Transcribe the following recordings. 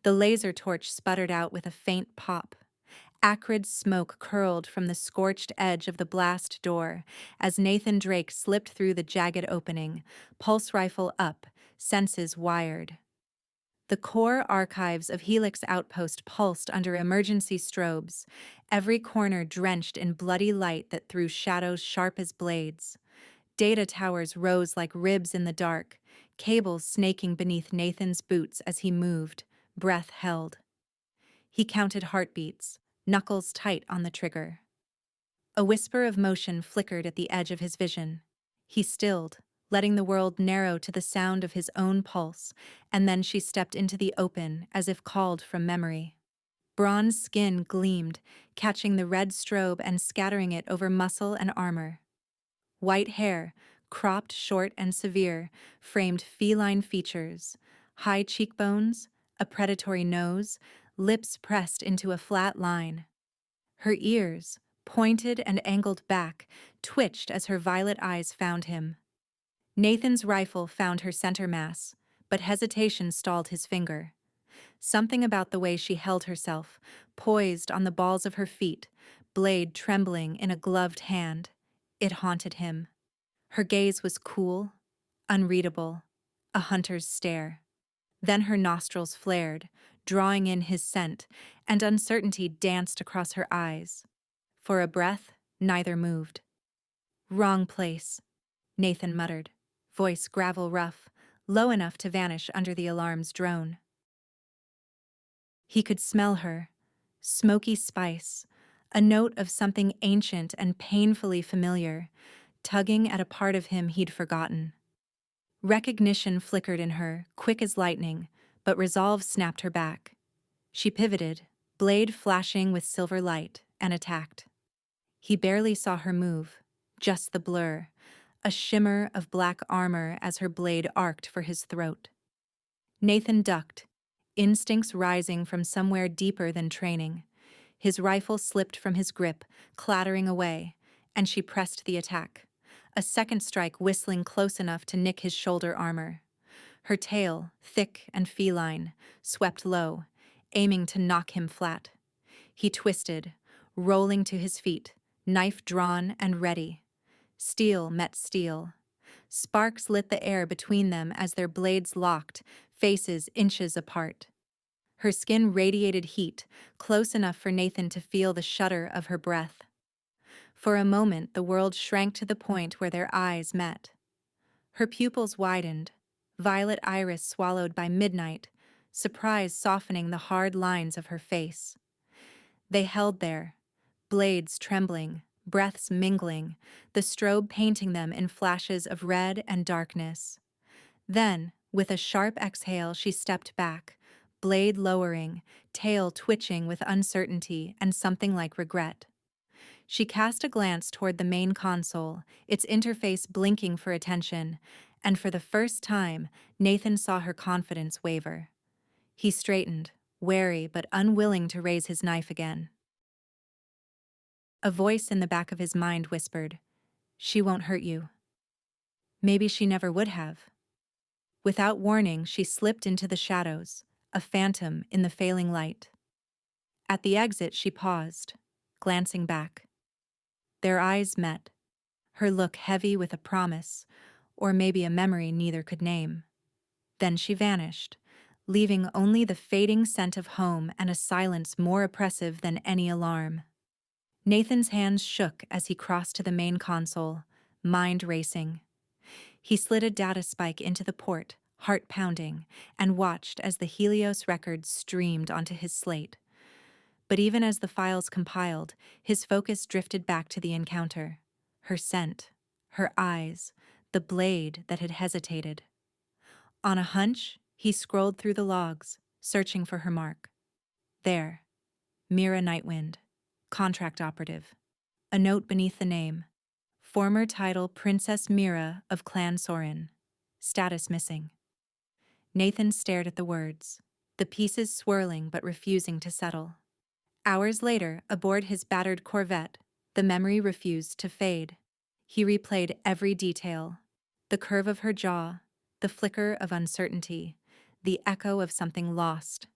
The laser torch sputtered out with a faint pop. Acrid smoke curled from the scorched edge of the blast door as Nathan Drake slipped through the jagged opening, pulse rifle up, senses wired. The core archives of Helix Outpost pulsed under emergency strobes, every corner drenched in bloody light that threw shadows sharp as blades. Data towers rose like ribs in the dark, cables snaking beneath Nathan's boots as he moved, breath held. He counted heartbeats, knuckles tight on the trigger. A whisper of motion flickered at the edge of his vision. He stilled, letting the world narrow to the sound of his own pulse, and then she stepped into the open as if called from memory. Bronze skin gleamed, catching the red strobe and scattering it over muscle and armor. White hair, cropped short and severe, framed feline features, high cheekbones, a predatory nose, lips pressed into a flat line. Her ears, pointed and angled back, twitched as her violet eyes found him. Nathan's rifle found her center mass, but hesitation stalled his finger. Something about the way she held herself, poised on the balls of her feet, blade trembling in a gloved hand. It haunted him. Her gaze was cool, unreadable, a hunter's stare. Then her nostrils flared, drawing in his scent, and uncertainty danced across her eyes. For a breath, neither moved. "Wrong place," Nathan muttered, voice gravel rough, low enough to vanish under the alarm's drone. He could smell her, smoky spice, a note of something ancient and painfully familiar, tugging at a part of him he'd forgotten. Recognition flickered in her, quick as lightning, but resolve snapped her back. She pivoted, blade flashing with silver light, and attacked. He barely saw her move, just the blur, a shimmer of black armor as her blade arced for his throat. Nathan ducked, instincts rising from somewhere deeper than training. His rifle slipped from his grip, clattering away, and she pressed the attack, a second strike whistling close enough to nick his shoulder armor. Her tail, thick and feline, swept low, aiming to knock him flat. He twisted, rolling to his feet, knife drawn and ready. Steel met steel. Sparks lit the air between them as their blades locked, faces inches apart. Her skin radiated heat, close enough for Nathan to feel the shudder of her breath. For a moment, the world shrank to the point where their eyes met. Her pupils widened, violet iris swallowed by midnight, surprise softening the hard lines of her face. They held there, blades trembling, breaths mingling, the strobe painting them in flashes of red and darkness. Then, with a sharp exhale, she stepped back, blade lowering, tail twitching with uncertainty and something like regret. She cast a glance toward the main console, its interface blinking for attention, and for the first time, Nathan saw her confidence waver. He straightened, wary but unwilling to raise his knife again. A voice in the back of his mind whispered, "She won't hurt you." Maybe she never would have. Without warning, she slipped into the shadows, a phantom in the failing light. At the exit, she paused, glancing back. Their eyes met, her look heavy with a promise, or maybe a memory neither could name. Then she vanished, leaving only the fading scent of home and a silence more oppressive than any alarm. Nathan's hands shook as he crossed to the main console, mind racing. He slid a data spike into the port, heart pounding, and watched as the Helios records streamed onto his slate. But even as the files compiled, his focus drifted back to the encounter. Her scent, her eyes, the blade that had hesitated. On a hunch, he scrolled through the logs, searching for her mark. There, Mira Nightwind, contract operative. A note beneath the name. Former title Princess Mira of Clan Sorin. Status missing. Nathan stared at the words, the pieces swirling but refusing to settle. Hours later, aboard his battered Corvette, the memory refused to fade. He replayed every detail. The curve of her jaw, the flicker of uncertainty, the echo of something lost.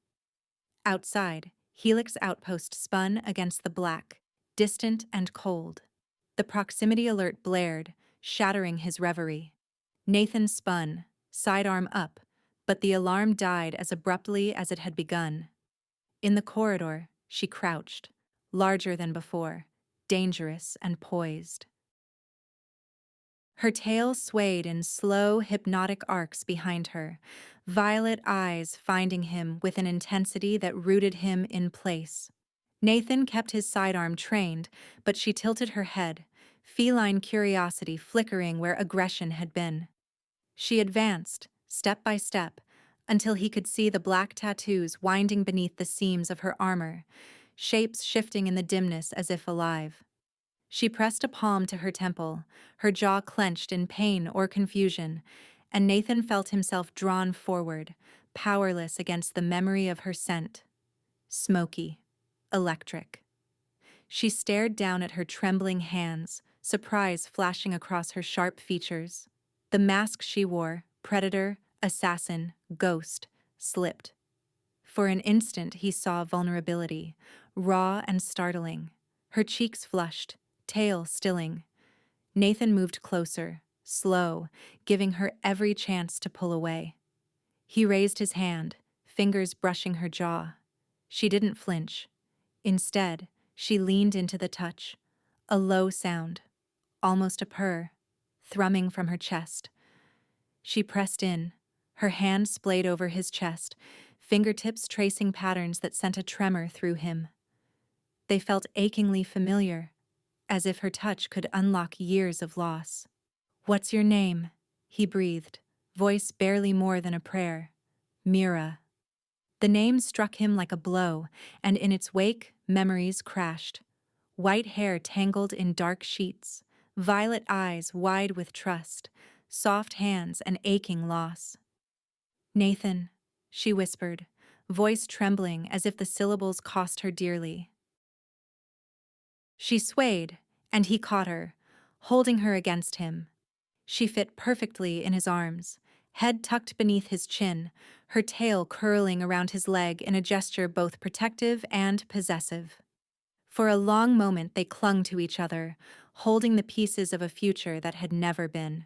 Outside, Helix Outpost spun against the black, distant and cold. The proximity alert blared, shattering his reverie. Nathan spun, sidearm up, but the alarm died as abruptly as it had begun. In the corridor, she crouched, larger than before, dangerous and poised. Her tail swayed in slow, hypnotic arcs behind her, violet eyes finding him with an intensity that rooted him in place. Nathan kept his sidearm trained, but she tilted her head, feline curiosity flickering where aggression had been. She advanced, step by step, until he could see the black tattoos winding beneath the seams of her armor, shapes shifting in the dimness as if alive. She pressed a palm to her temple, her jaw clenched in pain or confusion, and Nathan felt himself drawn forward, powerless against the memory of her scent. Smoky. Electric. She stared down at her trembling hands, surprise flashing across her sharp features. The mask she wore, predator, assassin, ghost, slipped. For an instant he saw vulnerability, raw and startling. Her cheeks flushed, tail stilling. Nathan moved closer, slow, giving her every chance to pull away. He raised his hand, fingers brushing her jaw. She didn't flinch. Instead, she leaned into the touch, a low sound, almost a purr, thrumming from her chest. She pressed in, her hand splayed over his chest, fingertips tracing patterns that sent a tremor through him. They felt achingly familiar, as if her touch could unlock years of loss. "What's your name?" he breathed, voice barely more than a prayer. "Mira." The name struck him like a blow, and in its wake, memories crashed. White hair tangled in dark sheets, violet eyes wide with trust, soft hands and aching loss. "Nathan," she whispered, voice trembling as if the syllables cost her dearly. She swayed, and he caught her, holding her against him. She fit perfectly in his arms, head tucked beneath his chin, her tail curling around his leg in a gesture both protective and possessive. For a long moment they clung to each other, holding the pieces of a future that had never been.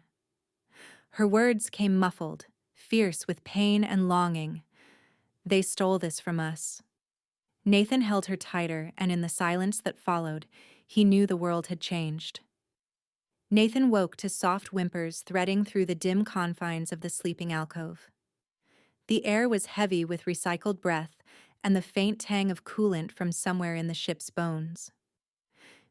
Her words came muffled, fierce with pain and longing. "They stole this from us." Nathan held her tighter, and in the silence that followed, he knew the world had changed. Nathan woke to soft whimpers threading through the dim confines of the sleeping alcove. The air was heavy with recycled breath and the faint tang of coolant from somewhere in the ship's bones.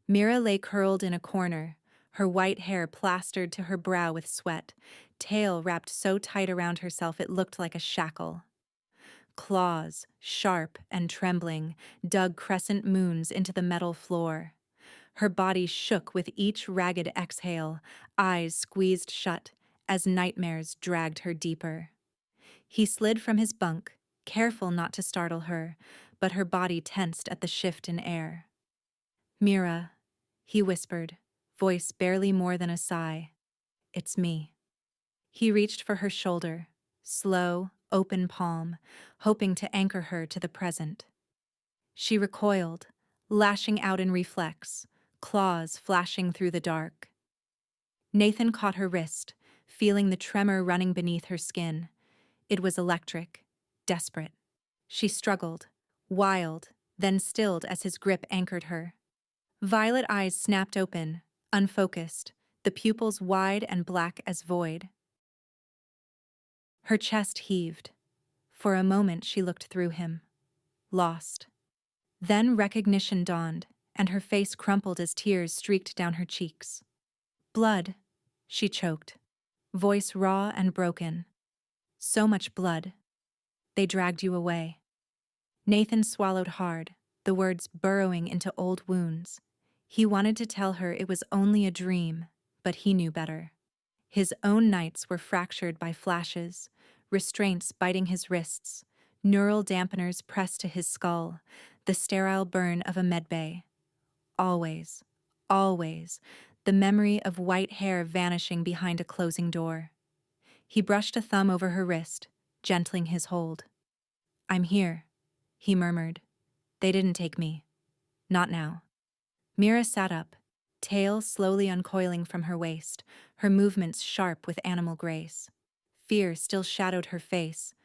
Mira lay curled in a corner, her white hair plastered to her brow with sweat, tail wrapped so tight around herself it looked like a shackle. Claws, sharp and trembling, dug crescent moons into the metal floor. Her body shook with each ragged exhale, eyes squeezed shut, as nightmares dragged her deeper. He slid from his bunk, careful not to startle her, but her body tensed at the shift in air. "Mira," he whispered, voice barely more than a sigh. "It's me." He reached for her shoulder, slow, open palm, hoping to anchor her to the present. She recoiled, lashing out in reflex, claws flashing through the dark. Nathan caught her wrist, feeling the tremor running beneath her skin. It was electric, desperate. She struggled, wild, then stilled as his grip anchored her. Violet eyes snapped open, unfocused, the pupils wide and black as void. Her chest heaved. For a moment she looked through him, lost. Then recognition dawned, and her face crumpled as tears streaked down her cheeks. "Blood," she choked, voice raw and broken. "So much blood. They dragged you away." Nathan swallowed hard, the words burrowing into old wounds. He wanted to tell her it was only a dream, but he knew better. His own nights were fractured by flashes, restraints biting his wrists, neural dampeners pressed to his skull, the sterile burn of a medbay. Always, always, the memory of white hair vanishing behind a closing door. He brushed a thumb over her wrist, gentling his hold. "I'm here," he murmured. They didn't take me. Not now. Mira sat up, tail slowly uncoiling from her waist, her movements sharp with animal grace. Fear still shadowed her face,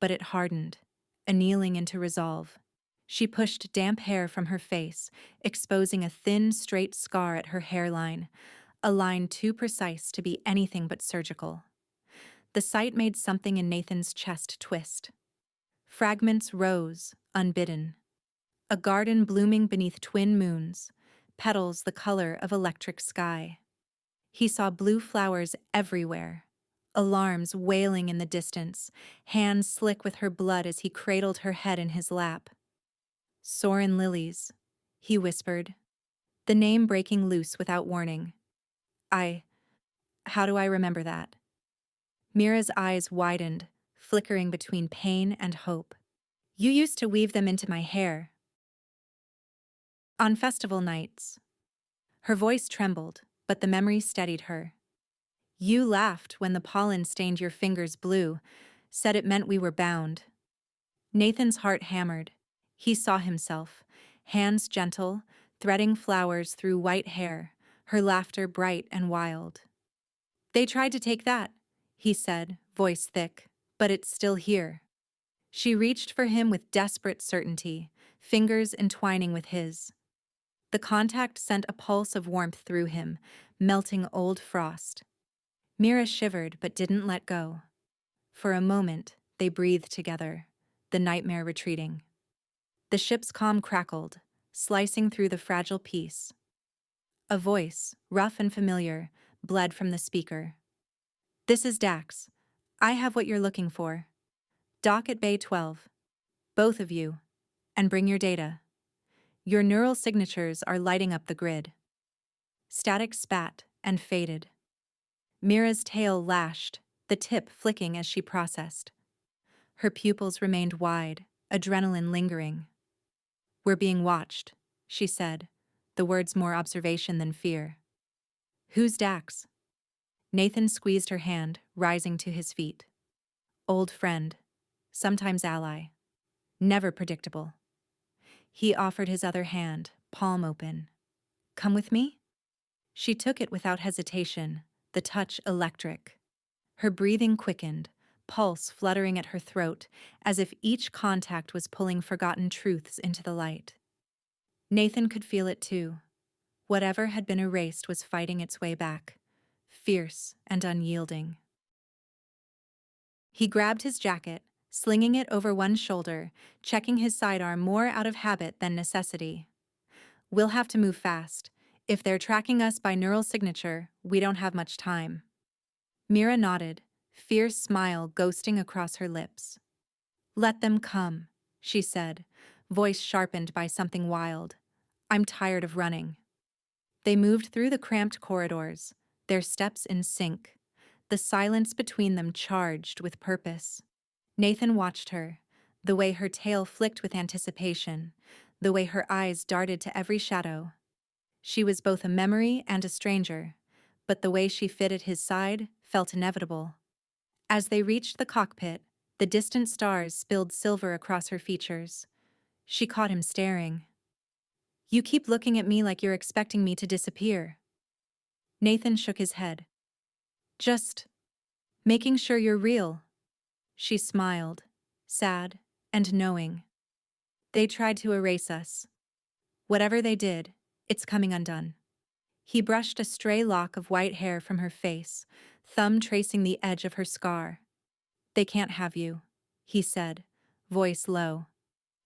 but it hardened, annealing into resolve. She pushed damp hair from her face, exposing a thin, straight scar at her hairline, a line too precise to be anything but surgical. The sight made something in Nathan's chest twist. Fragments rose, unbidden. A garden blooming beneath twin moons, petals the color of electric sky. He saw blue flowers everywhere, alarms wailing in the distance, hands slick with her blood as he cradled her head in his lap. Soren lilies, he whispered, the name breaking loose without warning. How do I remember that? Mira's eyes widened, flickering between pain and hope. You used to weave them into my hair. On festival nights. Her voice trembled, but the memory steadied her. You laughed when the pollen stained your fingers blue, said it meant we were bound. Nathan's heart hammered. He saw himself, hands gentle, threading flowers through white hair, her laughter bright and wild. They tried to take that, he said, voice thick, but it's still here. She reached for him with desperate certainty, fingers entwining with his. The contact sent a pulse of warmth through him, melting old frost. Mira shivered but didn't let go. For a moment, they breathed together, the nightmare retreating. The ship's comm crackled, slicing through the fragile peace. A voice, rough and familiar, bled from the speaker. This is Dax. I have what you're looking for. Dock at Bay 12. Both of you. And bring your data. Your neural signatures are lighting up the grid. Static spat and faded. Mira's tail lashed, the tip flicking as she processed. Her pupils remained wide, adrenaline lingering. We're being watched, she said, the words more observation than fear. Who's Dax? Nathan squeezed her hand, rising to his feet. Old friend, sometimes ally, never predictable. He offered his other hand, palm open. Come with me? She took it without hesitation, the touch electric. Her breathing quickened, pulse fluttering at her throat, as if each contact was pulling forgotten truths into the light. Nathan could feel it too. Whatever had been erased was fighting its way back, fierce and unyielding. He grabbed his jacket, slinging it over one shoulder, checking his sidearm more out of habit than necessity. We'll have to move fast. If they're tracking us by neural signature, we don't have much time. Mira nodded, fierce smile ghosting across her lips. Let them come, she said, voice sharpened by something wild. I'm tired of running. They moved through the cramped corridors, their steps in sync, the silence between them charged with purpose. Nathan watched her, the way her tail flicked with anticipation, the way her eyes darted to every shadow. She was both a memory and a stranger, but the way she fit at his side felt inevitable. As they reached the cockpit, the distant stars spilled silver across her features. She caught him staring. You keep looking at me like you're expecting me to disappear. Nathan shook his head. Just making sure you're real. She smiled, sad and knowing. They tried to erase us. Whatever they did, it's coming undone. He brushed a stray lock of white hair from her face, thumb tracing the edge of her scar. They can't have you, he said, voice low.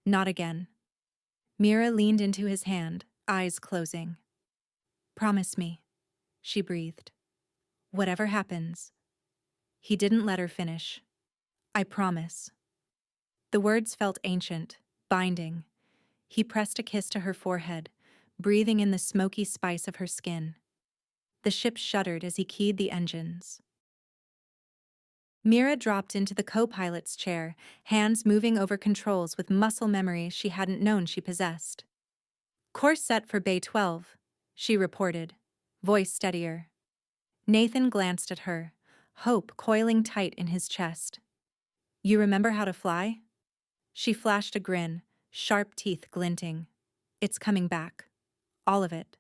Not again. Mira leaned into his hand, eyes closing. Promise me, she breathed. Whatever happens. He didn't let her finish. I promise. The words felt ancient, binding. He pressed a kiss to her forehead, breathing in the smoky spice of her skin. The ship shuddered as he keyed the engines. Mira dropped into the co-pilot's chair, hands moving over controls with muscle memory she hadn't known she possessed. Course set for Bay 12, she reported, voice steadier. Nathan glanced at her, hope coiling tight in his chest. You remember how to fly? She flashed a grin, sharp teeth glinting. It's coming back. All of it.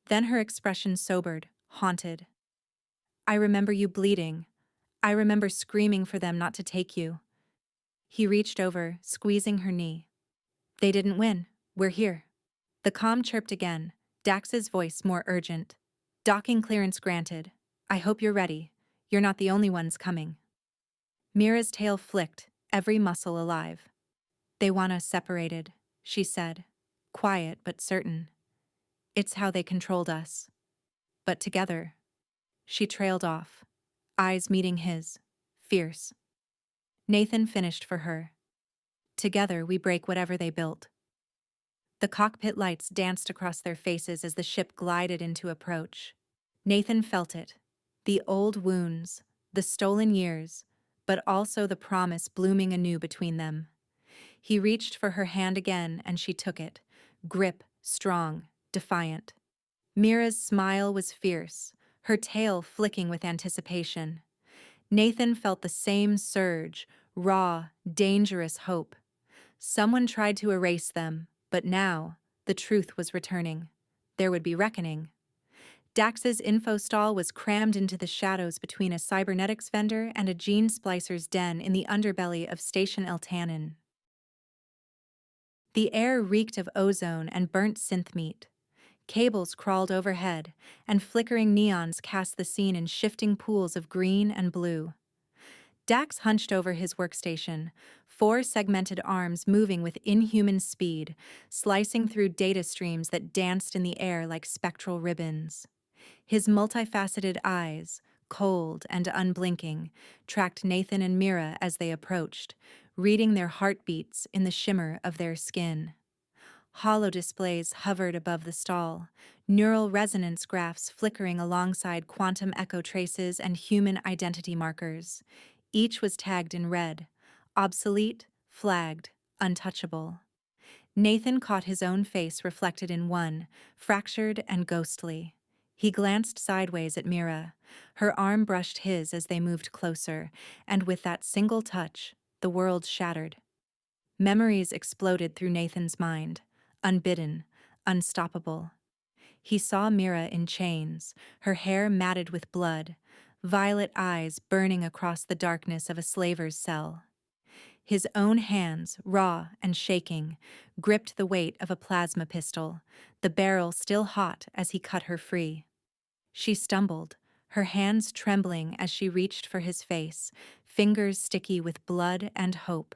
Then her expression sobered, haunted. I remember you bleeding. I remember screaming for them not to take you. He reached over, squeezing her knee. They didn't win. We're here. The comm chirped again, Dax's voice more urgent. Docking clearance granted. I hope you're ready. You're not the only ones coming. Mira's tail flicked, every muscle alive. They want us separated, she said, quiet but certain. It's how they controlled us. But together. She trailed off, eyes meeting his, fierce. Nathan finished for her. Together we break whatever they built. The cockpit lights danced across their faces as the ship glided into approach. Nathan felt it. The old wounds, the stolen years, but also the promise blooming anew between them. He reached for her hand again and she took it, grip, strong, defiant. Mira's smile was fierce, her tail flicking with anticipation. Nathan felt the same surge, raw, dangerous hope. Someone tried to erase them, but now, the truth was returning. There would be reckoning. Dax's info stall was crammed into the shadows between a cybernetics vendor and a gene splicer's den in the underbelly of Station El Tanin. The air reeked of ozone and burnt synth meat. Cables crawled overhead, and flickering neons cast the scene in shifting pools of green and blue. Dax hunched over his workstation, four segmented arms moving with inhuman speed, slicing through data streams that danced in the air like spectral ribbons. His multifaceted eyes, cold and unblinking, tracked Nathan and Mira as they approached, reading their heartbeats in the shimmer of their skin. Holodisplays hovered above the stall, neural resonance graphs flickering alongside quantum echo traces and human identity markers. Each was tagged in red, obsolete, flagged, untouchable. Nathan caught his own face reflected in one, fractured and ghostly. He glanced sideways at Mira. Her arm brushed his as they moved closer, and with that single touch, the world shattered. Memories exploded through Nathan's mind, unbidden, unstoppable. He saw Mira in chains, her hair matted with blood, violet eyes burning across the darkness of a slaver's cell. His own hands, raw and shaking, gripped the weight of a plasma pistol, the barrel still hot as he cut her free. She stumbled, her hands trembling as she reached for his face, fingers sticky with blood and hope.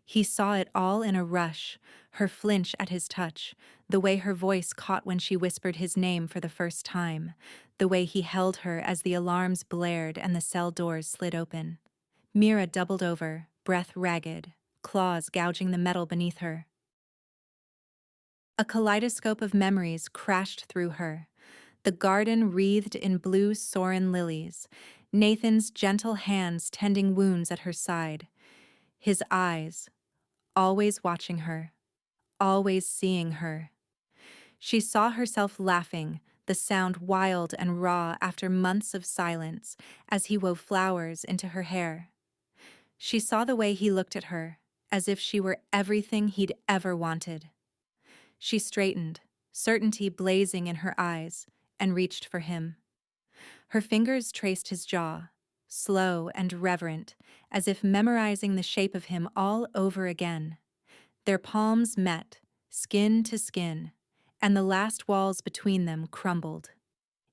He saw it all in a rush, her flinch at his touch, the way her voice caught when she whispered his name for the first time, the way he held her as the alarms blared and the cell doors slid open. Mira doubled over, breath ragged, claws gouging the metal beneath her. A kaleidoscope of memories crashed through her. The garden wreathed in blue Soren lilies, Nathan's gentle hands tending wounds at her side. His eyes, always watching her, always seeing her. She saw herself laughing, the sound wild and raw after months of silence, as he wove flowers into her hair. She saw the way he looked at her, as if she were everything he'd ever wanted. She straightened, certainty blazing in her eyes, and reached for him. Her fingers traced his jaw, slow and reverent, as if memorizing the shape of him all over again. Their palms met, skin to skin, and the last walls between them crumbled.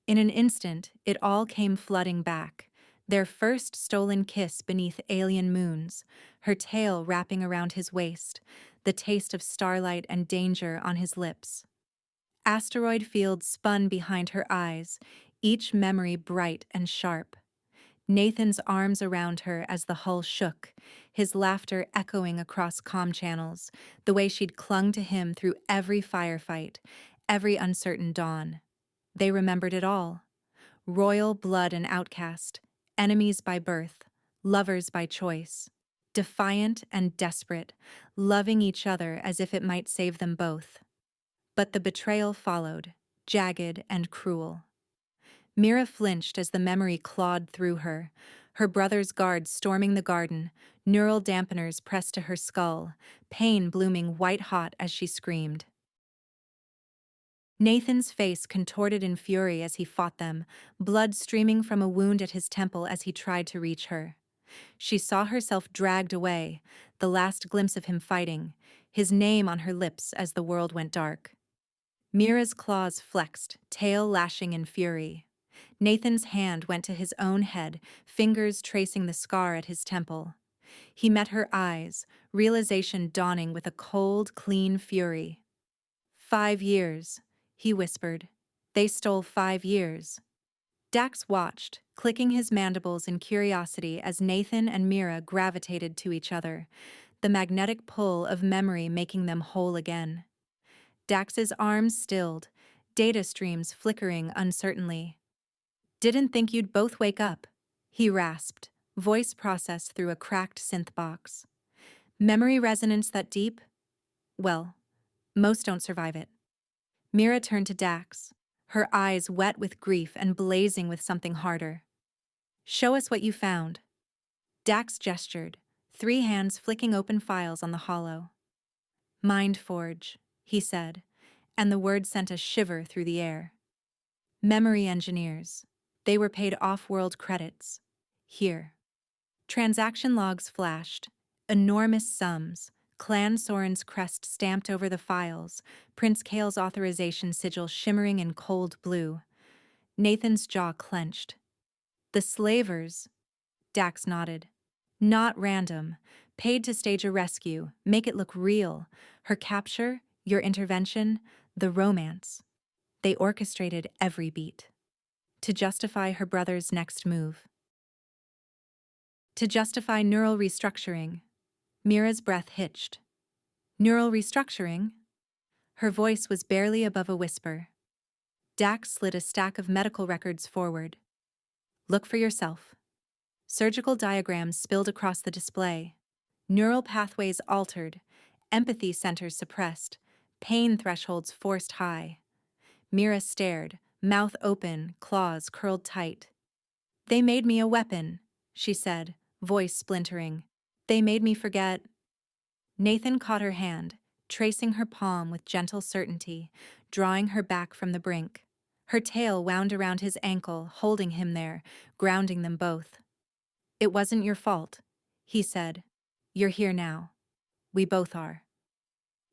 In an instant, it all came flooding back, their first stolen kiss beneath alien moons, her tail wrapping around his waist, the taste of starlight and danger on his lips. Asteroid fields spun behind her eyes, each memory bright and sharp. Nathan's arms around her as the hull shook, his laughter echoing across comm channels, the way she'd clung to him through every firefight, every uncertain dawn. They remembered it all. Royal blood and outcast, enemies by birth, lovers by choice. Defiant and desperate, loving each other as if it might save them both. But the betrayal followed, jagged and cruel. Mira flinched as the memory clawed through her, Her brother's guards storming the garden, neural dampeners pressed to her skull, pain blooming white-hot as she screamed. Nathan's face contorted in fury as he fought them, blood streaming from a wound at his temple as he tried to reach her. She saw herself dragged away, the last glimpse of him fighting, his name on her lips as the world went dark. Mira's claws flexed, tail lashing in fury. Nathan's hand went to his own head, fingers tracing the scar at his temple. He met her eyes, realization dawning with a cold, clean fury. 5 years, he whispered. They stole 5 years. Dax watched, clicking his mandibles in curiosity as Nathan and Mira gravitated to each other, the magnetic pull of memory making them whole again. Dax's arms stilled, data streams flickering uncertainly. "Didn't think you'd both wake up," he rasped, voice processed through a cracked synth box. "Memory resonance that deep? Well, most don't survive it." Mira turned to Dax, her eyes wet with grief and blazing with something harder. "Show us what you found." Dax gestured, 3 hands flicking open files on the hollow. "Mind Forge," he said, and the word sent a shiver through the air. "Memory engineers. They were paid off-world credits. Here." Transaction logs flashed, enormous sums, Clan Soren's crest stamped over the files, Prince Kale's authorization sigil shimmering in cold blue. Nathan's jaw clenched. "The slavers," Dax nodded. "Not random. Paid to stage a rescue, make it look real. Her capture, your intervention, the romance. They orchestrated every beat. To justify her brother's next move. To justify neural restructuring." Mira's breath hitched. "Neural restructuring?" Her voice was barely above a whisper. Dax slid a stack of medical records forward. "Look for yourself." Surgical diagrams spilled across the display. Neural pathways altered, empathy centers suppressed, pain thresholds forced high. Mira stared, mouth open, claws curled tight. "They made me a weapon," she said, voice splintering. "They made me forget." Nathan caught her hand, tracing her palm with gentle certainty, drawing her back from the brink. Her tail wound around his ankle, holding him there, grounding them both. "It wasn't your fault," he said. "You're here now. We both are."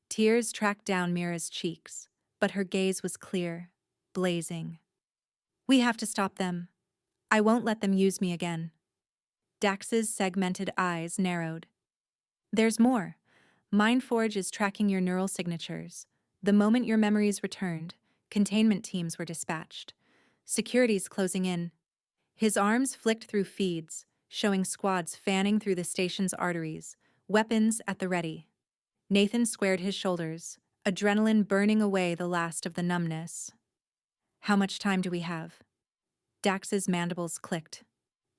Tears tracked down Mira's cheeks, but her gaze was clear, blazing. "We have to stop them. I won't let them use me again." Dax's segmented eyes narrowed. "There's more. Mindforge is tracking your neural signatures. The moment your memories returned, containment teams were dispatched. Security's closing in." His arms flicked through feeds, showing squads fanning through the station's arteries, weapons at the ready. Nathan squared his shoulders, adrenaline burning away the last of the numbness. "How much time do we have?" Dax's mandibles clicked.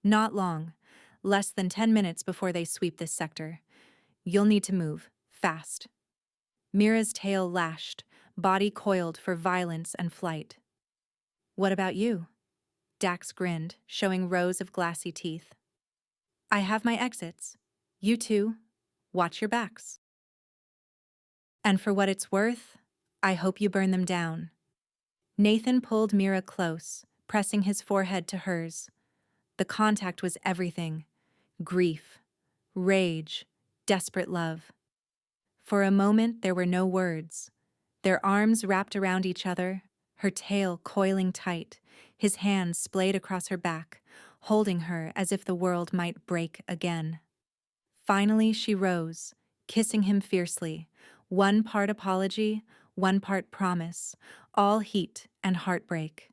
"Not long. Less than 10 minutes before they sweep this sector. You'll need to move. Fast." Mira's tail lashed, body coiled for violence and flight. "What about you?" Dax grinned, showing rows of glassy teeth. "I have my exits. You two, watch your backs. And for what it's worth, I hope you burn them down." Nathan pulled Mira close, pressing his forehead to hers. The contact was everything. Grief, rage, desperate love. For a moment there were no words. Their arms wrapped around each other, her tail coiling tight, his hands splayed across her back, holding her as if the world might break again. Finally she rose, kissing him fiercely, 1 part apology, 1 part promise, all heat and heartbreak.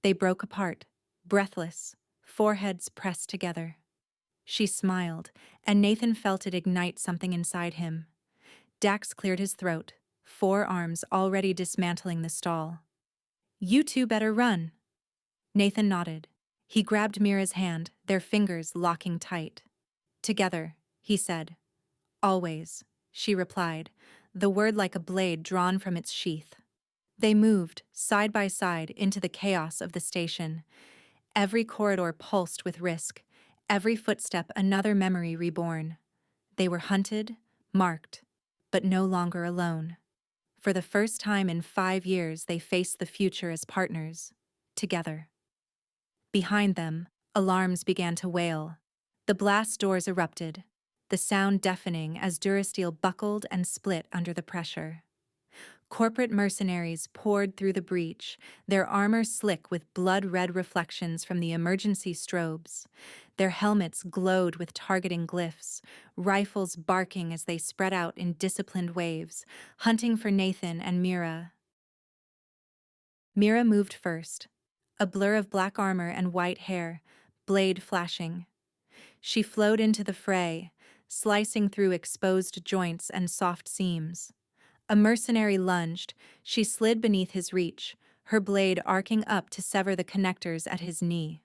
They broke apart, breathless, foreheads pressed together. She smiled, and Nathan felt it ignite something inside him. Dax cleared his throat, forearms already dismantling the stall. "You two better run." Nathan nodded. He grabbed Mira's hand, their fingers locking tight. "Together," he said. "Always," she replied, the word like a blade drawn from its sheath. They moved, side by side, into the chaos of the station. Every corridor pulsed with risk, Every footstep another memory reborn. They were hunted, marked, but no longer alone. For the first time in 5 years, they faced the future as partners, together. Behind them, alarms began to wail. The blast doors erupted, the sound deafening as Durasteel buckled and split under the pressure. Corporate mercenaries poured through the breach, their armor slick with blood-red reflections from the emergency strobes. Their helmets glowed with targeting glyphs, rifles barking as they spread out in disciplined waves, hunting for Nathan and Mira. Mira moved first, a blur of black armor and white hair, blade flashing. She flowed into the fray, slicing through exposed joints and soft seams. A mercenary lunged, she slid beneath his reach, her blade arcing up to sever the connectors at his knee.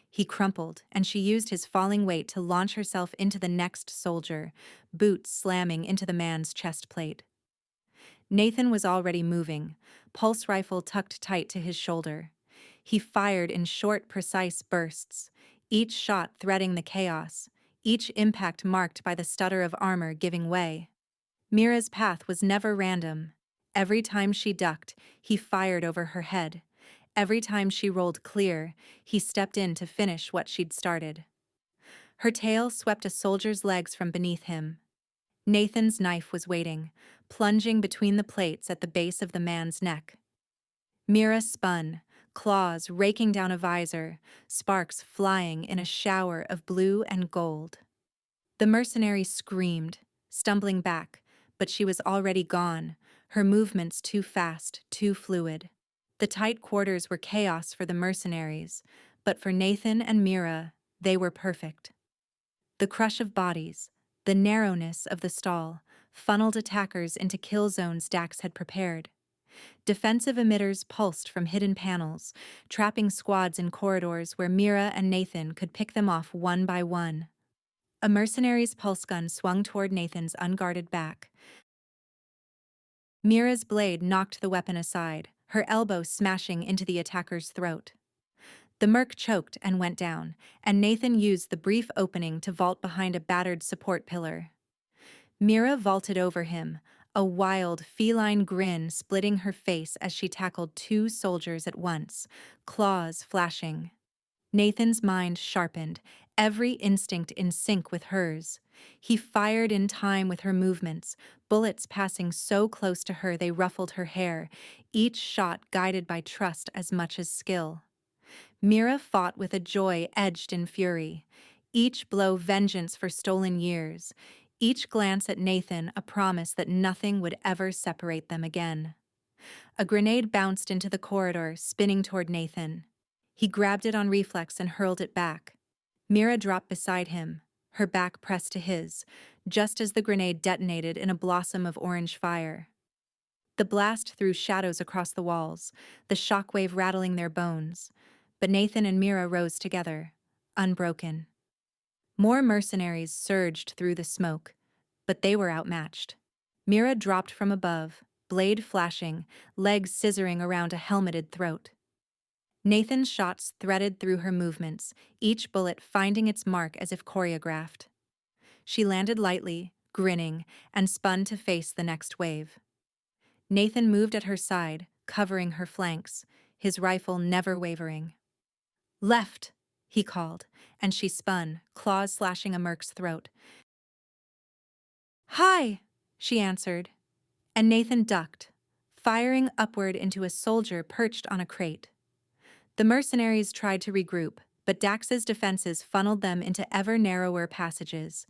He crumpled, and she used his falling weight to launch herself into the next soldier, boots slamming into the man's chest plate. Nathan was already moving, pulse rifle tucked tight to his shoulder. He fired in short, precise bursts, each shot threading the chaos, each impact marked by the stutter of armor giving way. Mira's path was never random. Every time she ducked, he fired over her head. Every time she rolled clear, he stepped in to finish what she'd started. Her tail swept a soldier's legs from beneath him. Nathan's knife was waiting, plunging between the plates at the base of the man's neck. Mira spun, claws raking down a visor, sparks flying in a shower of blue and gold. The mercenary screamed, stumbling back, but she was already gone, her movements too fast, too fluid. The tight quarters were chaos for the mercenaries, but for Nathan and Mira, they were perfect. The crush of bodies, the narrowness of the stall, funneled attackers into kill zones Dax had prepared. Defensive emitters pulsed from hidden panels, trapping squads in corridors where Mira and Nathan could pick them off one by one. A mercenary's pulse gun swung toward Nathan's unguarded back. Mira's blade knocked the weapon aside, her elbow smashing into the attacker's throat. The merc choked and went down, and Nathan used the brief opening to vault behind a battered support pillar. Mira vaulted over him, a wild, feline grin splitting her face as she tackled two soldiers at once, claws flashing. Nathan's mind sharpened, every instinct in sync with hers. He fired in time with her movements, bullets passing so close to her they ruffled her hair, each shot guided by trust as much as skill. Mira fought with a joy edged in fury, each blow vengeance for stolen years, each glance at Nathan a promise that nothing would ever separate them again. A grenade bounced into the corridor, spinning toward Nathan. He grabbed it on reflex and hurled it back. Mira dropped beside him, her back pressed to his, just as the grenade detonated in a blossom of orange fire. The blast threw shadows across the walls, the shockwave rattling their bones, but Nathan and Mira rose together, unbroken. More mercenaries surged through the smoke, but they were outmatched. Mira dropped from above, blade flashing, legs scissoring around a helmeted throat. Nathan's shots threaded through her movements, each bullet finding its mark as if choreographed. She landed lightly, grinning, and spun to face the next wave. Nathan moved at her side, covering her flanks, his rifle never wavering. "Left!" he called, and she spun, claws slashing a merc's throat. "Hi!" she answered, and Nathan ducked, firing upward into a soldier perched on a crate. The mercenaries tried to regroup, but Dax's defenses funneled them into ever narrower passages.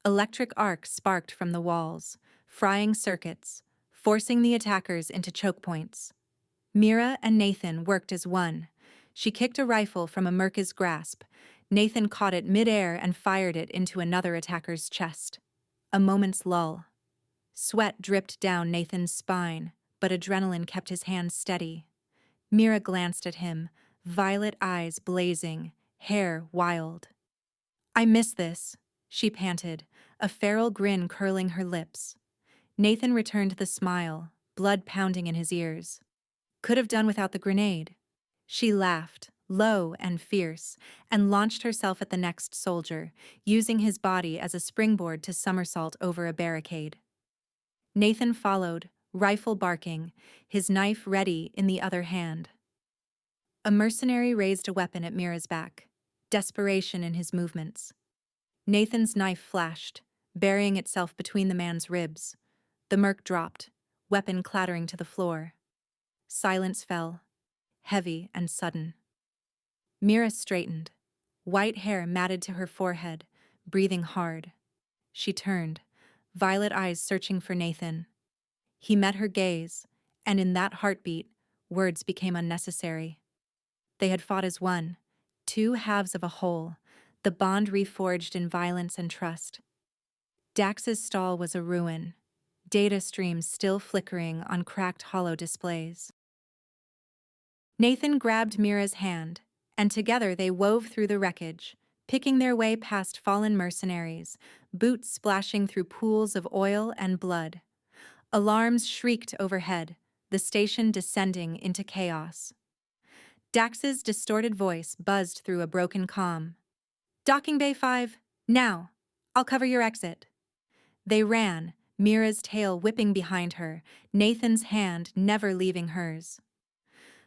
Electric arcs sparked from the walls, frying circuits, forcing the attackers into choke points. Mira and Nathan worked as one. She kicked a rifle from a merc's grasp. Nathan caught it mid-air and fired it into another attacker's chest. A moment's lull. Sweat dripped down Nathan's spine, but adrenaline kept his hands steady. Mira glanced at him, violet eyes blazing, hair wild. "I miss this," she panted, a feral grin curling her lips. Nathan returned the smile, blood pounding in his ears. "Could have done without the grenade." She laughed, low and fierce, and launched herself at the next soldier, using his body as a springboard to somersault over a barricade. Nathan followed, rifle barking, his knife ready in the other hand. A mercenary raised a weapon at Mira's back, desperation in his movements. Nathan's knife flashed, burying itself between the man's ribs. The merc dropped, weapon clattering to the floor. Silence fell, heavy and sudden. Mira straightened, white hair matted to her forehead, breathing hard. She turned, violet eyes searching for Nathan. He met her gaze, and in that heartbeat, words became unnecessary. They had fought as one, two halves of a whole, the bond reforged in violence and trust. Dax's stall was a ruin, data streams still flickering on cracked hollow displays. Nathan grabbed Mira's hand, and together they wove through the wreckage, picking their way past fallen mercenaries, boots splashing through pools of oil and blood. Alarms shrieked overhead, the station descending into chaos. Dax's distorted voice buzzed through a broken comm. "Docking Bay 5, now! I'll cover your exit." They ran, Mira's tail whipping behind her, Nathan's hand never leaving hers.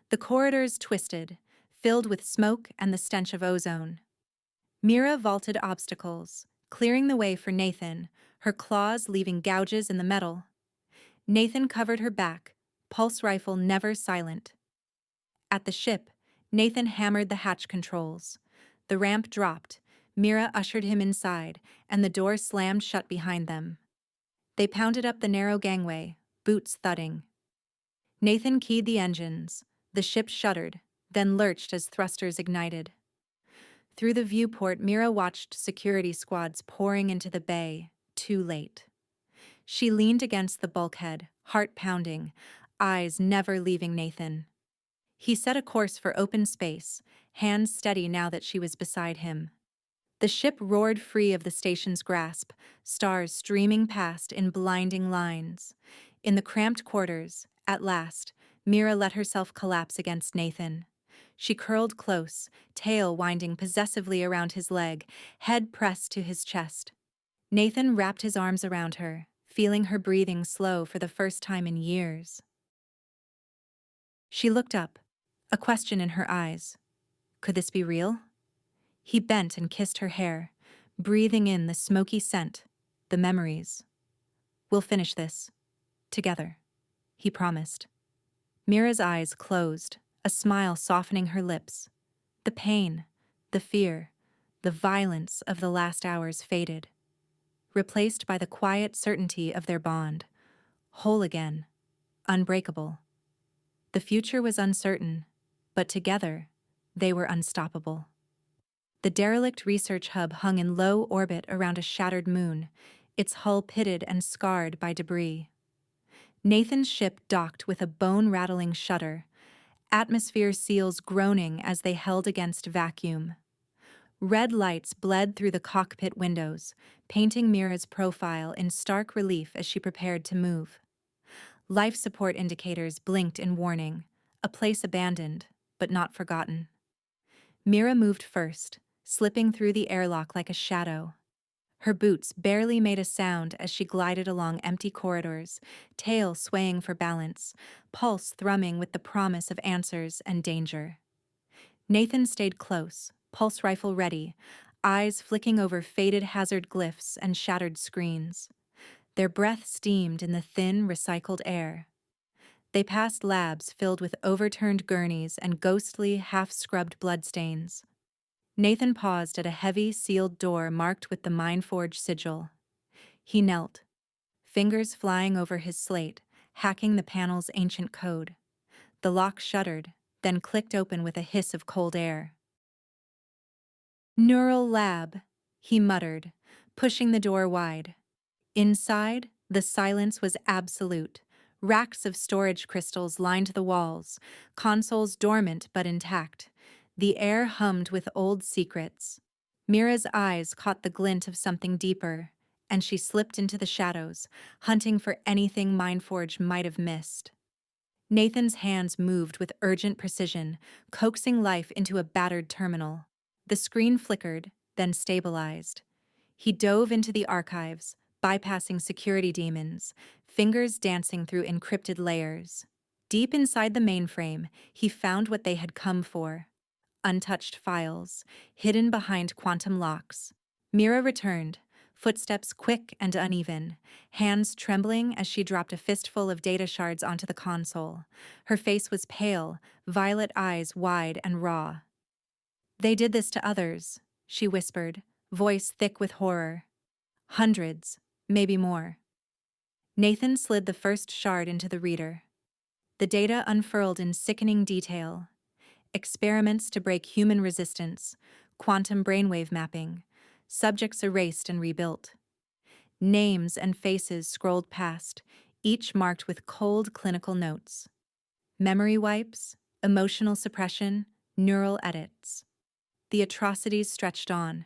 The corridors twisted, filled with smoke and the stench of ozone. Mira vaulted obstacles, clearing the way for Nathan, her claws leaving gouges in the metal. Nathan covered her back, pulse rifle never silent. At the ship, Nathan hammered the hatch controls. The ramp dropped, Mira ushered him inside, and the door slammed shut behind them. They pounded up the narrow gangway, boots thudding. Nathan keyed the engines. The ship shuddered, then lurched as thrusters ignited. Through the viewport, Mira watched security squads pouring into the bay, too late. She leaned against the bulkhead, heart pounding, eyes never leaving Nathan. He set a course for open space, hands steady now that she was beside him. The ship roared free of the station's grasp, stars streaming past in blinding lines. In the cramped quarters, at last, Mira let herself collapse against Nathan. She curled close, tail winding possessively around his leg, head pressed to his chest. Nathan wrapped his arms around her, feeling her breathing slow for the first time in years. She looked up, a question in her eyes. Could this be real? He bent and kissed her hair, breathing in the smoky scent, the memories. "We'll finish this. Together," he promised. Mira's eyes closed, a smile softening her lips. The pain, the fear, the violence of the last hours faded, replaced by the quiet certainty of their bond, whole again, unbreakable. The future was uncertain, but together, they were unstoppable. The derelict research hub hung in low orbit around a shattered moon, its hull pitted and scarred by debris. Nathan's ship docked with a bone-rattling shudder, atmosphere seals groaning as they held against vacuum. Red lights bled through the cockpit windows, painting Mira's profile in stark relief as she prepared to move. Life support indicators blinked in warning, a place abandoned, but not forgotten. Mira moved first, slipping through the airlock like a shadow. Her boots barely made a sound as she glided along empty corridors, tail swaying for balance, pulse thrumming with the promise of answers and danger. Nathan stayed close, pulse rifle ready, eyes flicking over faded hazard glyphs and shattered screens. Their breath steamed in the thin, recycled air. They passed labs filled with overturned gurneys and ghostly, half-scrubbed bloodstains. Nathan paused at a heavy, sealed door marked with the Mindforge sigil. He knelt, fingers flying over his slate, hacking the panel's ancient code. The lock shuddered, then clicked open with a hiss of cold air. "Neural lab," he muttered, pushing the door wide. Inside, the silence was absolute. Racks of storage crystals lined the walls, consoles dormant but intact. The air hummed with old secrets. Mira's eyes caught the glint of something deeper, and she slipped into the shadows, hunting for anything Mindforge might have missed. Nathan's hands moved with urgent precision, coaxing life into a battered terminal. The screen flickered, then stabilized. He dove into the archives, bypassing security demons, fingers dancing through encrypted layers. Deep inside the mainframe, he found what they had come for: untouched files, hidden behind quantum locks. Mira returned, footsteps quick and uneven, hands trembling as she dropped a fistful of data shards onto the console. Her face was pale, violet eyes wide and raw. "They did this to others," she whispered, voice thick with horror. "Hundreds, maybe more." Nathan slid the first shard into the reader. The data unfurled in sickening detail. Experiments to break human resistance, quantum brainwave mapping, subjects erased and rebuilt. Names and faces scrolled past, each marked with cold clinical notes. Memory wipes, emotional suppression, neural edits. The atrocities stretched on,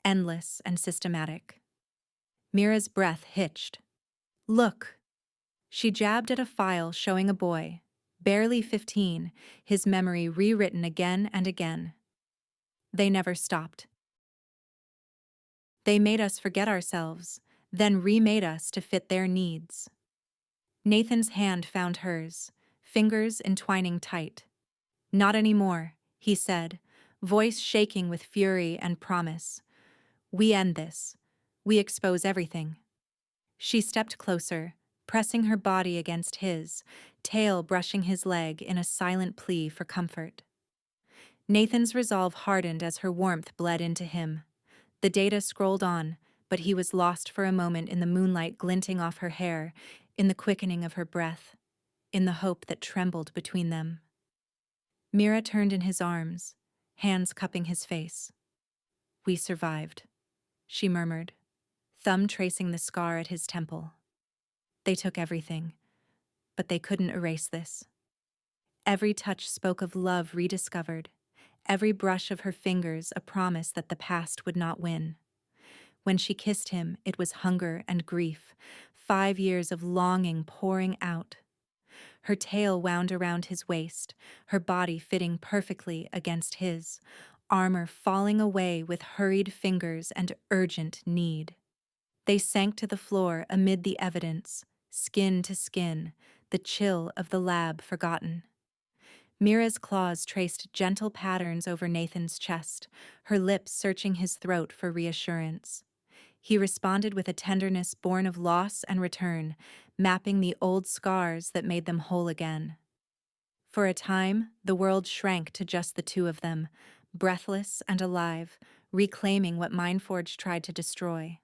endless and systematic. Mira's breath hitched. "Look!" She jabbed at a file showing a boy, barely 15, his memory rewritten again and again. They never stopped. They made us forget ourselves, then remade us to fit their needs. Nathan's hand found hers, fingers entwining tight. "Not anymore," he said, voice shaking with fury and promise. "We end this. We expose everything." She stepped closer, pressing her body against his, tail brushing his leg in a silent plea for comfort. Nathan's resolve hardened as her warmth bled into him. The data scrolled on, but he was lost for a moment in the moonlight glinting off her hair, in the quickening of her breath, in the hope that trembled between them. Mira turned in his arms, hands cupping his face. "We survived," she murmured, thumb tracing the scar at his temple. "They took everything, but they couldn't erase this." Every touch spoke of love rediscovered, every brush of her fingers a promise that the past would not win. When she kissed him, it was hunger and grief, 5 years of longing pouring out. Her tail wound around his waist, her body fitting perfectly against his, armor falling away with hurried fingers and urgent need. They sank to the floor amid the evidence, skin to skin, the chill of the lab forgotten. Mira's claws traced gentle patterns over Nathan's chest, her lips searching his throat for reassurance. He responded with a tenderness born of loss and return, mapping the old scars that made them whole again. For a time, the world shrank to just the two of them, breathless and alive, reclaiming what Mindforge tried to destroy.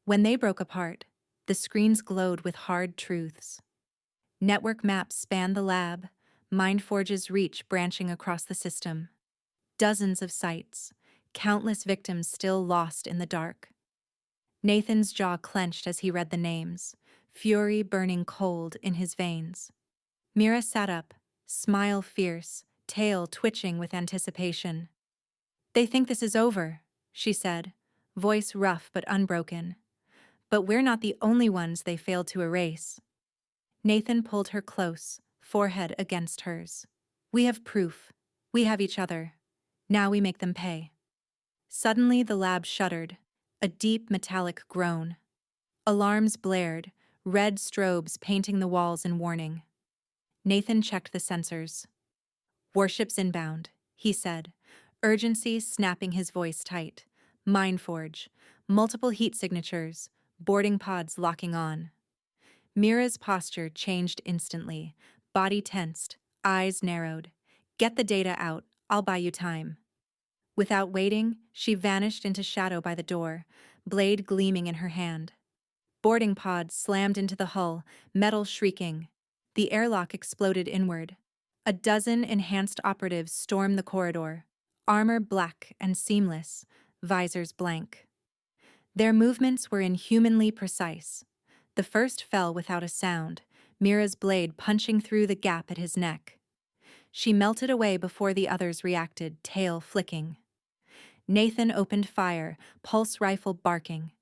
When they broke apart, the screens glowed with hard truths. Network maps spanned the lab, Mindforge's reach branching across the system. Dozens of sites, countless victims still lost in the dark. Nathan's jaw clenched as he read the names, fury burning cold in his veins. Mira sat up, smile fierce, tail twitching with anticipation. "They think this is over," she said, voice rough but unbroken. "But we're not the only ones they failed to erase." Nathan pulled her close, forehead against hers. "We have proof. We have each other. Now we make them pay." Suddenly the lab shuddered, a deep metallic groan. Alarms blared, red strobes painting the walls in warning. Nathan checked the sensors. "Warships inbound," he said, urgency snapping his voice tight. "Mindforge, multiple heat signatures, boarding pods locking on." Mira's posture changed instantly, body tensed, eyes narrowed. "Get the data out, I'll buy you time." Without waiting, she vanished into shadow by the door, blade gleaming in her hand. Boarding pods slammed into the hull, metal shrieking. The airlock exploded inward. A dozen enhanced operatives stormed the corridor, armor black and seamless, visors blank. Their movements were inhumanly precise. The first fell without a sound, Mira's blade punching through the gap at his neck. She melted away before the others reacted, tail flicking. Nathan opened fire, pulse rifle barking.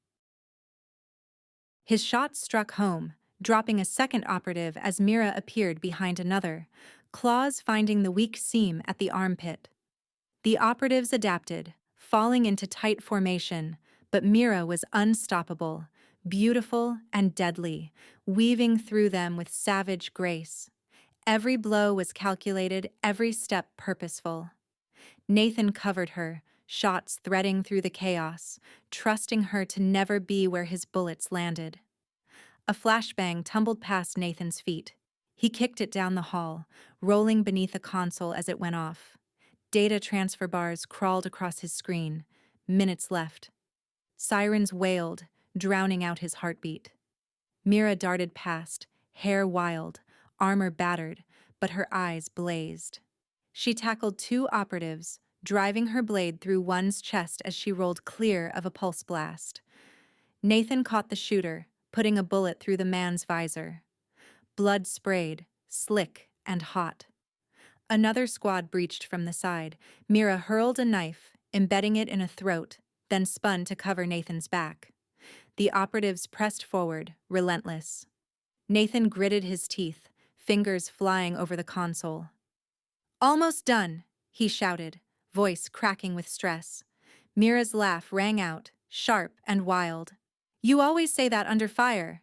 His shot struck home, dropping a second operative as Mira appeared behind another, claws finding the weak seam at the armpit. The operatives adapted, falling into tight formation, but Mira was unstoppable, beautiful and deadly, weaving through them with savage grace. Every blow was calculated, every step purposeful. Nathan covered her, shots threading through the chaos, trusting her to never be where his bullets landed. A flashbang tumbled past Nathan's feet. He kicked it down the hall, rolling beneath a console as it went off. Data transfer bars crawled across his screen. Minutes left. Sirens wailed, drowning out his heartbeat. Mira darted past, hair wild, armor battered, but her eyes blazed. She tackled two operatives, driving her blade through one's chest as she rolled clear of a pulse blast. Nathan caught the shooter, putting a bullet through the man's visor. Blood sprayed, slick and hot. Another squad breached from the side. Mira hurled a knife, embedding it in a throat, then spun to cover Nathan's back. The operatives pressed forward, relentless. Nathan gritted his teeth, fingers flying over the console. "Almost done," he shouted, voice cracking with stress. Mira's laugh rang out, sharp and wild. "You always say that under fire."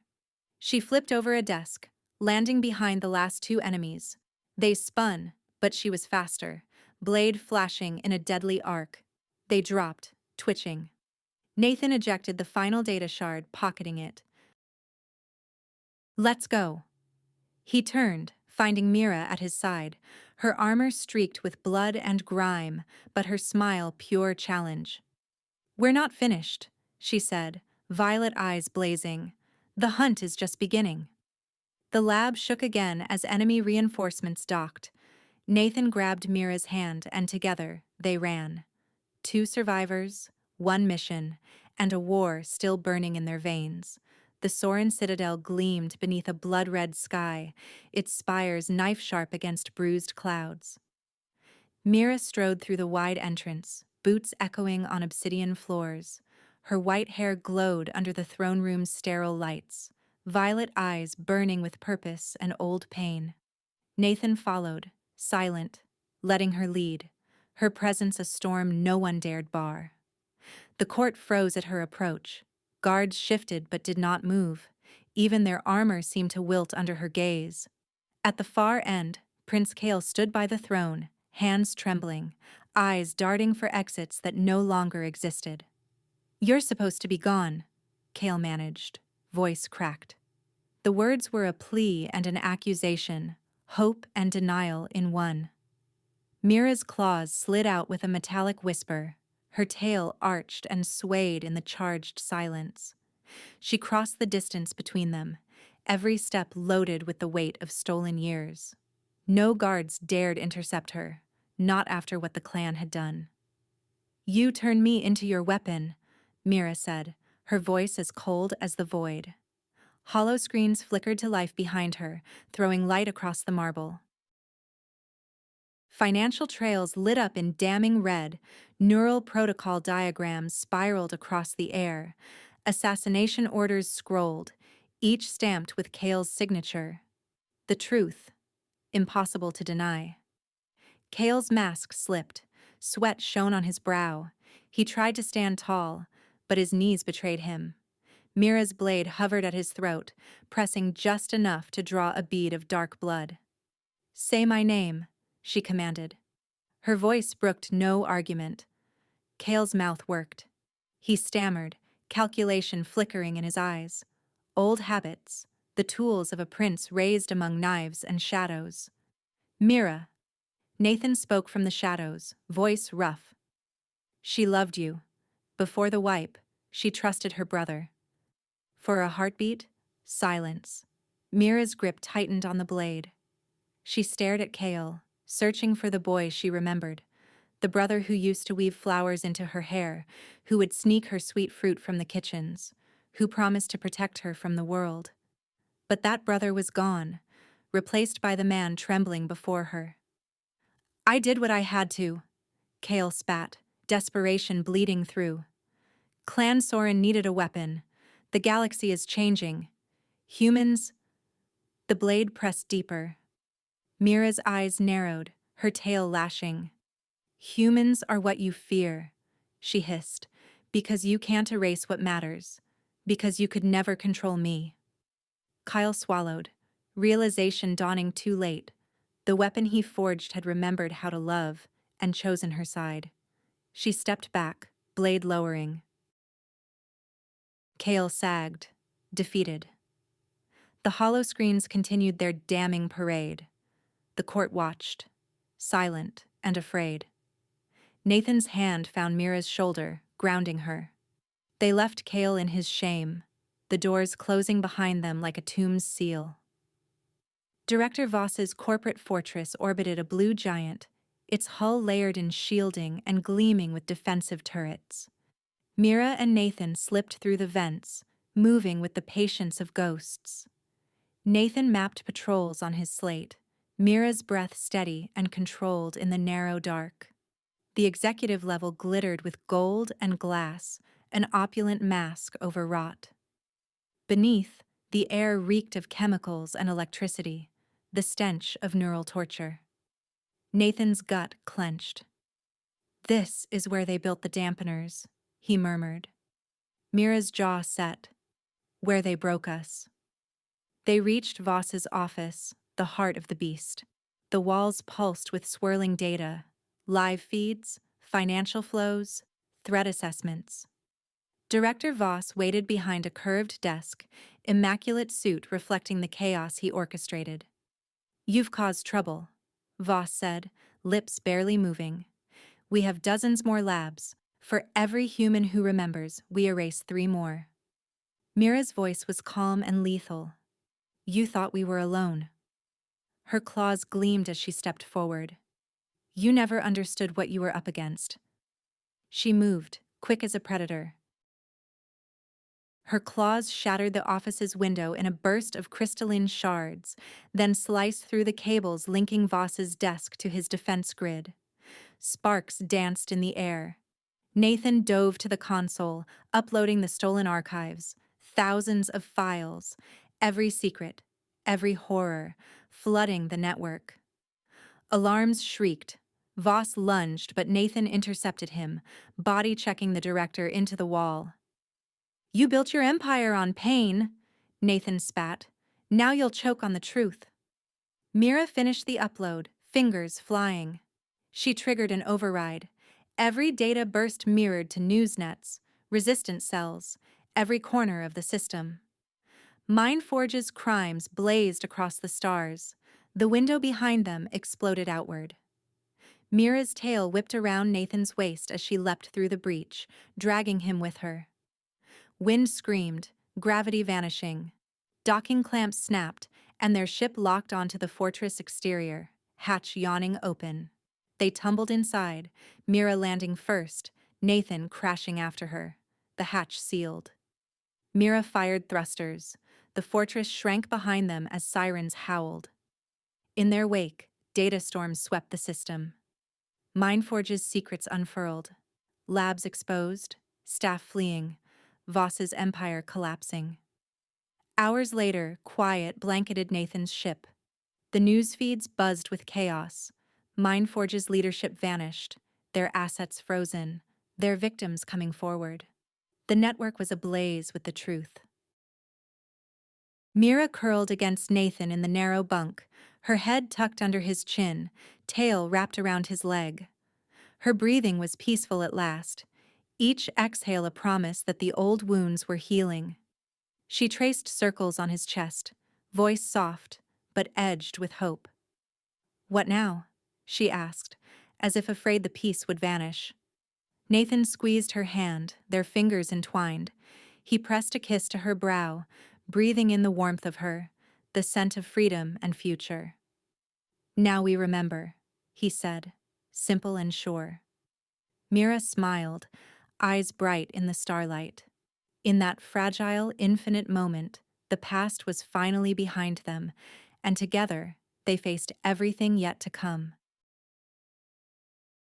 She flipped over a desk, landing behind the last two enemies. They spun, but she was faster, blade flashing in a deadly arc. They dropped, twitching. Nathan ejected the final data shard, pocketing it. "Let's go." He turned, finding Mira at his side, her armor streaked with blood and grime, but her smile pure challenge. "We're not finished," she said, violet eyes blazing. "The hunt is just beginning." The lab shook again as enemy reinforcements docked. Nathan grabbed Mira's hand and together they ran. Two survivors, one mission, and a war still burning in their veins. The Soren Citadel gleamed beneath a blood-red sky, its spires knife-sharp against bruised clouds. Mira strode through the wide entrance, boots echoing on obsidian floors. Her white hair glowed under the throne room's sterile lights, violet eyes burning with purpose and old pain. Nathan followed, silent, letting her lead, her presence a storm no one dared bar. The court froze at her approach. Guards shifted but did not move. Even their armor seemed to wilt under her gaze. At the far end, Prince Kale stood by the throne, hands trembling, eyes darting for exits that no longer existed. "You're supposed to be gone," Kale managed, voice cracked. The words were a plea and an accusation, hope and denial in one. Mira's claws slid out with a metallic whisper. Her tail arched and swayed in the charged silence. She crossed the distance between them, every step loaded with the weight of stolen years. No guards dared intercept her, not after what the clan had done. "You turn me into your weapon," Mira said, her voice as cold as the void. Hollow screens flickered to life behind her, throwing light across the marble. Financial trails lit up in damning red, neural protocol diagrams spiraled across the air, assassination orders scrolled, each stamped with Kale's signature. The truth, impossible to deny. Kale's mask slipped, sweat shone on his brow. He tried to stand tall, but his knees betrayed him. Mira's blade hovered at his throat, pressing just enough to draw a bead of dark blood. "Say my name," she commanded. Her voice brooked no argument. Kale's mouth worked. He stammered, calculation flickering in his eyes. Old habits, the tools of a prince raised among knives and shadows. "Mira." Nathan spoke from the shadows, voice rough. "She loved you. Before the wipe, she trusted her brother." For a heartbeat, silence. Mira's grip tightened on the blade. She stared at Kale, searching for the boy she remembered, the brother who used to weave flowers into her hair, who would sneak her sweet fruit from the kitchens, who promised to protect her from the world. But that brother was gone, replaced by the man trembling before her. "I did what I had to," Kale spat, desperation bleeding through. "Clan Soren needed a weapon. The galaxy is changing. Humans, The blade pressed deeper. Mira's eyes narrowed, her tail lashing. "Humans are what you fear," she hissed, "because you can't erase what matters, because you could never control me." Kyle swallowed, realization dawning too late. The weapon he forged had remembered how to love and chosen her side. She stepped back, blade lowering. Kale sagged, defeated. The holoscreens continued their damning parade. The court watched, silent and afraid. Nathan's hand found Mira's shoulder, grounding her. They left Kale in his shame, the doors closing behind them like a tomb's seal. Director Voss's corporate fortress orbited a blue giant, its hull layered in shielding and gleaming with defensive turrets. Mira and Nathan slipped through the vents, moving with the patience of ghosts. Nathan mapped patrols on his slate, Mira's breath steady and controlled in the narrow dark. The executive level glittered with gold and glass, an opulent mask overwrought. Beneath, the air reeked of chemicals and electricity, the stench of neural torture. Nathan's gut clenched. "This is where they built the dampeners," he murmured. Mira's jaw set. "Where they broke us." They reached Voss's office, the heart of the beast. The walls pulsed with swirling data, live feeds, financial flows, threat assessments. Director Voss waited behind a curved desk, immaculate suit reflecting the chaos he orchestrated. "You've caused trouble," Voss said, lips barely moving. "We have dozens more labs. For every human who remembers, we erase 3 more." Mira's voice was calm and lethal. "You thought we were alone." Her claws gleamed as she stepped forward. "You never understood what you were up against." She moved, quick as a predator. Her claws shattered the office's window in a burst of crystalline shards, then sliced through the cables linking Voss's desk to his defense grid. Sparks danced in the air. Nathan dove to the console, uploading the stolen archives, thousands of files, every secret, every horror, flooding the network. Alarms shrieked. Voss lunged, but Nathan intercepted him, body-checking the director into the wall. "You built your empire on pain," Nathan spat. "Now you'll choke on the truth." Mira finished the upload, fingers flying. She triggered an override. Every data burst mirrored to news nets, resistance cells, every corner of the system. Mindforge's crimes blazed across the stars. The window behind them exploded outward. Mira's tail whipped around Nathan's waist as she leapt through the breach, dragging him with her. Wind screamed, gravity vanishing. Docking clamps snapped, and their ship locked onto the fortress exterior, hatch yawning open. They tumbled inside, Mira landing first, Nathan crashing after her. The hatch sealed. Mira fired thrusters. The fortress shrank behind them as sirens howled. In their wake, data storms swept the system. Mindforge's secrets unfurled. Labs exposed, staff fleeing, Voss's empire collapsing. Hours later, quiet blanketed Nathan's ship. The news feeds buzzed with chaos. Mindforge's leadership vanished, their assets frozen, their victims coming forward. The network was ablaze with the truth. Mira curled against Nathan in the narrow bunk, her head tucked under his chin, tail wrapped around his leg. Her breathing was peaceful at last, each exhale a promise that the old wounds were healing. She traced circles on his chest, voice soft, but edged with hope. "What now?" she asked, as if afraid the peace would vanish. Nathan squeezed her hand, their fingers entwined. He pressed a kiss to her brow, breathing in the warmth of her, the scent of freedom and future. "Now we remember," he said, simple and sure. Mira smiled, eyes bright in the starlight. In that fragile, infinite moment, the past was finally behind them, and together they faced everything yet to come.